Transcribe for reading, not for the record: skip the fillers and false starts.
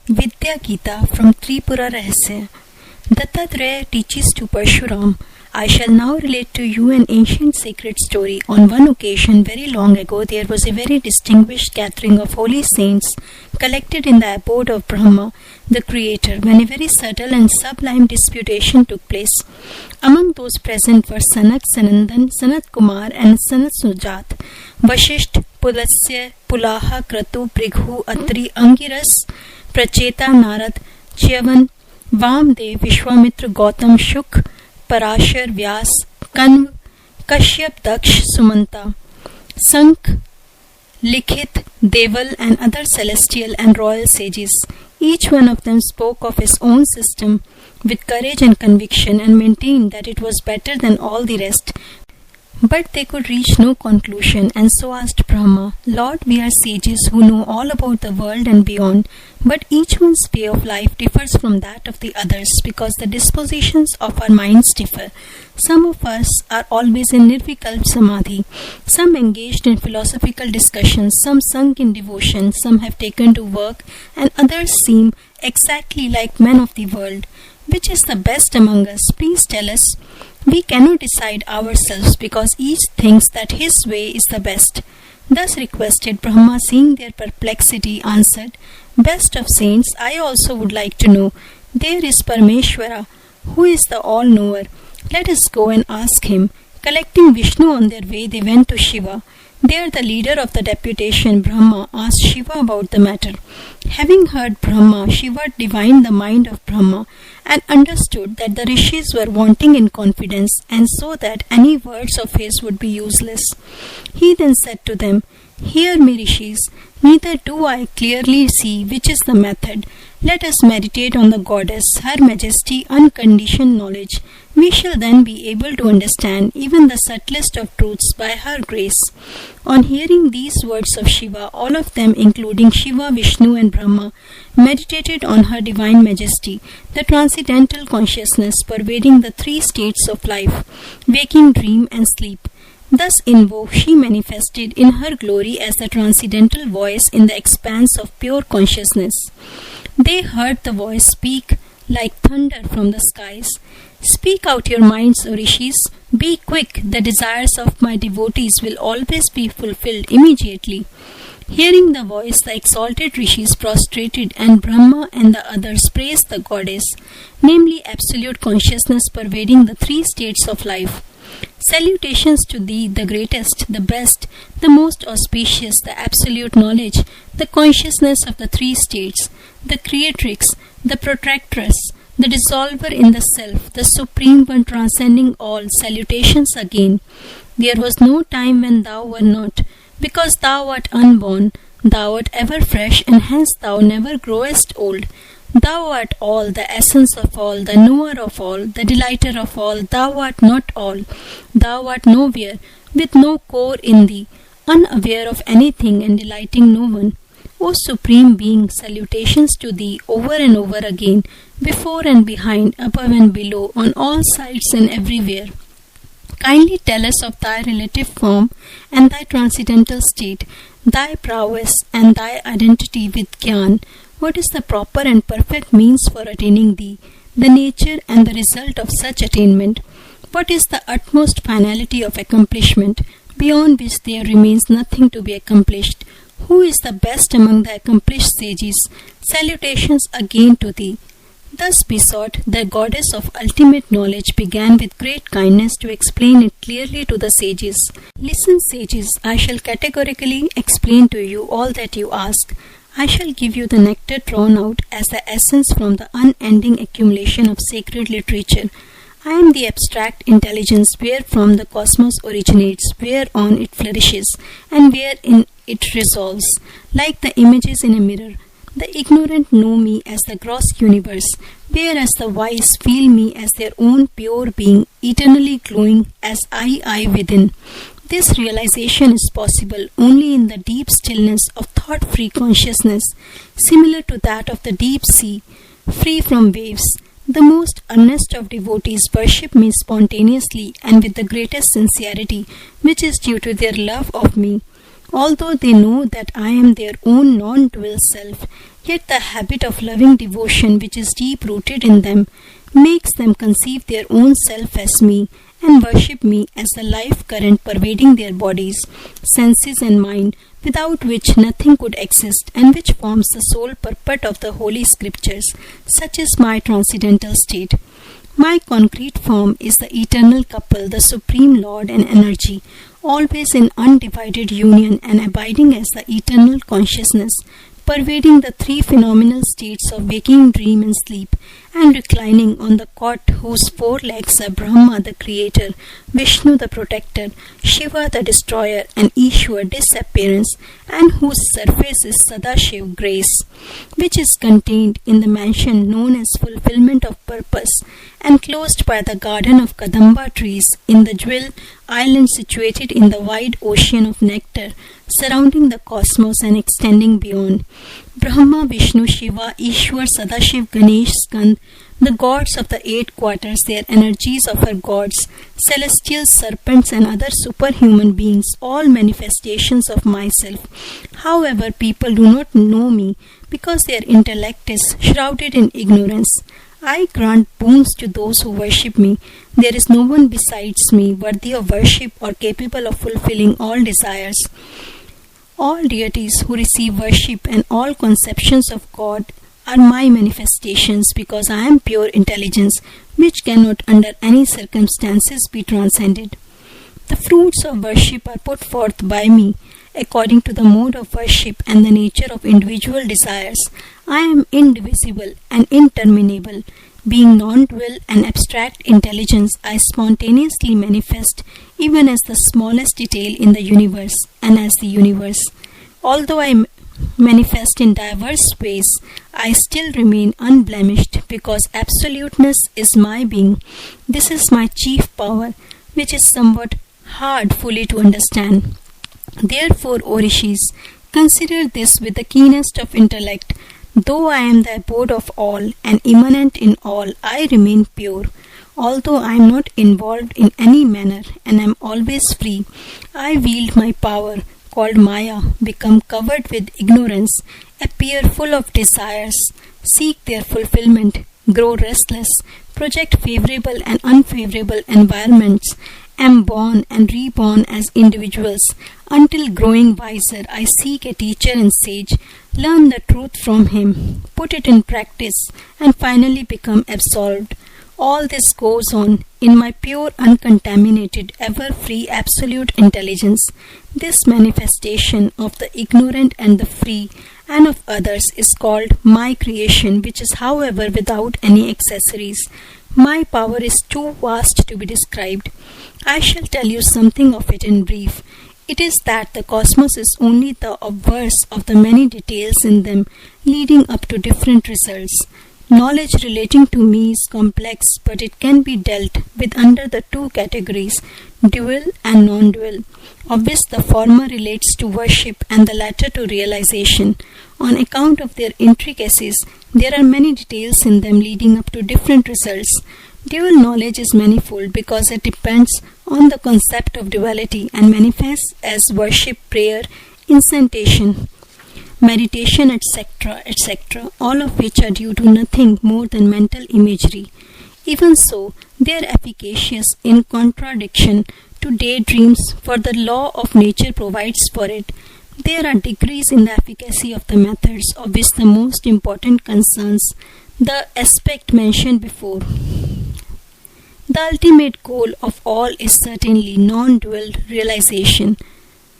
Vidya Gita from TRIPURA RAHASYA. Dattatreya teaches to Parshuram. I shall now relate to you an ancient sacred story. On one occasion, very long ago, there was a very distinguished gathering of holy saints collected in the abode of Brahma, the Creator, when a very subtle and sublime disputation took place. Among those present were Sanak, Sanandan, Sanat Kumar, and Sanat Sujat, Vashisht, Pulasya, Pulaha, Kratu, Prighu, Atri, Angiras, Pracheta, Narad, Chyavan, Vamdev, Vishwamitra, Gautam, Shuk, Parashar, Vyas, Kanv, Kashyap, Daksh, Sumanta, Sank, Likhit, Deval, and other celestial and royal sages. Each one of them spoke of his own system with courage and conviction and maintained that it was better than all the rest. But they could reach no conclusion, and so asked Brahma, Lord, we are sages who know all about the world and beyond, but each one's way of life differs from that of the others because the dispositions of our minds differ. Some of us are always in Nirvikalp Samadhi, some engaged in philosophical discussions, some sunk in devotion, some have taken to work, and others seem exactly like men of the world. Which is the best among us? Please tell us. We cannot decide ourselves because each thinks that his way is the best. Thus requested, Brahma, seeing their perplexity, answered, Best of saints, I also would like to know. There is Parameshwara, who is the all-knower. Let us go and ask him. Collecting Vishnu on their way, they went to Shiva. There the leader of the deputation, Brahma, asked Shiva about the matter. Having heard Brahma, Shiva divined the mind of Brahma and understood that the Rishis were wanting in confidence and so that any words of his would be useless. He then said to them, Hear me, Rishis, neither do I clearly see which is the method. Let us meditate on the goddess, her majesty, unconditioned knowledge. We shall then be able to understand even the subtlest of truths by her grace. On hearing these words of Shiva, all of them, including Shiva, Vishnu, and Brahma, meditated on her divine majesty, the transcendental consciousness pervading the three states of life, waking, dream, and sleep. Thus invoked, she manifested in her glory as the transcendental voice in the expanse of pure consciousness. They heard the voice speak like thunder from the skies. Speak out your minds, O Rishis. Be quick. The desires of my devotees will always be fulfilled immediately. Hearing the voice, the exalted Rishis prostrated, and Brahma and the others praised the goddess, namely absolute consciousness pervading the three states of life. Salutations to thee, the greatest, the best, the most auspicious, the absolute knowledge, the consciousness of the three states, the creatrix, the protractress, the dissolver in the self, the supreme one transcending all. Salutations again. There was no time when thou wert not, because thou art unborn, thou art ever fresh, and hence thou never growest old. Thou art all, the essence of all, the knower of all, the delighter of all. Thou art not all. Thou art nowhere, with no core in thee, unaware of anything and delighting no one. O Supreme Being, salutations to thee over and over again, before and behind, above and below, on all sides and everywhere. Kindly tell us of thy relative form and thy transcendental state, thy prowess and thy identity with Gyan. What is the proper and perfect means for attaining thee, the nature and the result of such attainment? What is the utmost finality of accomplishment, beyond which there remains nothing to be accomplished? Who is the best among the accomplished sages? Salutations again to thee. Thus besought, the goddess of ultimate knowledge began with great kindness to explain it clearly to the sages. Listen, sages, I shall categorically explain to you all that you ask. I shall give you the nectar drawn out as the essence from the unending accumulation of sacred literature. I am the abstract intelligence wherefrom the cosmos originates, whereon it flourishes, and wherein it resolves. Like the images in a mirror, the ignorant know me as the gross universe, whereas the wise feel me as their own pure being, eternally glowing as I within. This realization is possible only in the deep stillness of thought-free consciousness, similar to that of the deep sea, free from waves. The most earnest of devotees worship me spontaneously and with the greatest sincerity, which is due to their love of me. Although they know that I am their own non-dual self, yet the habit of loving devotion which is deep-rooted in them makes them conceive their own self as me and worship me as the life current pervading their bodies, senses and mind, without which nothing could exist and which forms the sole purport of the Holy Scriptures. Such is my transcendental state. My concrete form is the eternal couple, the Supreme Lord and Energy, always in undivided union and abiding as the eternal consciousness, pervading the three phenomenal states of waking, dream and sleep, and reclining on the cot whose four legs are Brahma the creator, Vishnu the protector, Shiva the destroyer, and Ishwar disappearance, and whose surface is Sadashiv grace, which is contained in the mansion known as fulfillment of purpose, enclosed by the garden of Kadamba trees in the jewel island situated in the wide ocean of nectar, surrounding the cosmos and extending beyond. Brahma, Vishnu, Shiva, Ishwar, Sadashiv, Ganesh, Skand, the gods of the eight quarters, their energies of our gods, celestial serpents and other superhuman beings, all manifestations of myself. However, people do not know me because their intellect is shrouded in ignorance. I grant boons to those who worship me. There is no one besides me worthy of worship or capable of fulfilling all desires. All deities who receive worship and all conceptions of God are my manifestations because I am pure intelligence which cannot under any circumstances be transcended. The fruits of worship are put forth by me according to the mode of worship and the nature of individual desires. I am indivisible and interminable. Being non-dual and abstract intelligence, I spontaneously manifest even as the smallest detail in the universe and as the universe. Although I manifest in diverse ways, I still remain unblemished because absoluteness is my being. This is my chief power, which is somewhat hard fully to understand. Therefore, O Rishis, consider this with the keenest of intellect. Though I am the abode of all and immanent in all, I remain pure. Although I am not involved in any manner and am always free, I wield my power, called Maya, become covered with ignorance, appear full of desires, seek their fulfillment, grow restless, project favorable and unfavorable environments, am born and reborn as individuals. Until growing wiser, I seek a teacher and sage, learn the truth from him, put it in practice, and finally become absolved. All this goes on in my pure, uncontaminated, ever-free, absolute intelligence. This manifestation of the ignorant and the free and of others is called my creation, which is, however, without any accessories. My power is too vast to be described. I shall tell you something of it in brief. It is that the cosmos is only the obverse of the many details in them, leading up to different results. Knowledge relating to me is complex, but it can be dealt with under the two categories, dual and non-dual, of which the former relates to worship and the latter to realization. On account of their intricacies, there are many details in them leading up to different results. Dual knowledge is manifold because it depends on the concept of duality and manifests as worship, prayer, incantation, meditation, etc., all of which are due to nothing more than mental imagery. Even so, they are efficacious in contradiction to daydreams, for the law of nature provides for it. There are degrees in the efficacy of the methods, of which the most important concerns the aspect mentioned before. The ultimate goal of all is certainly non-dual realization.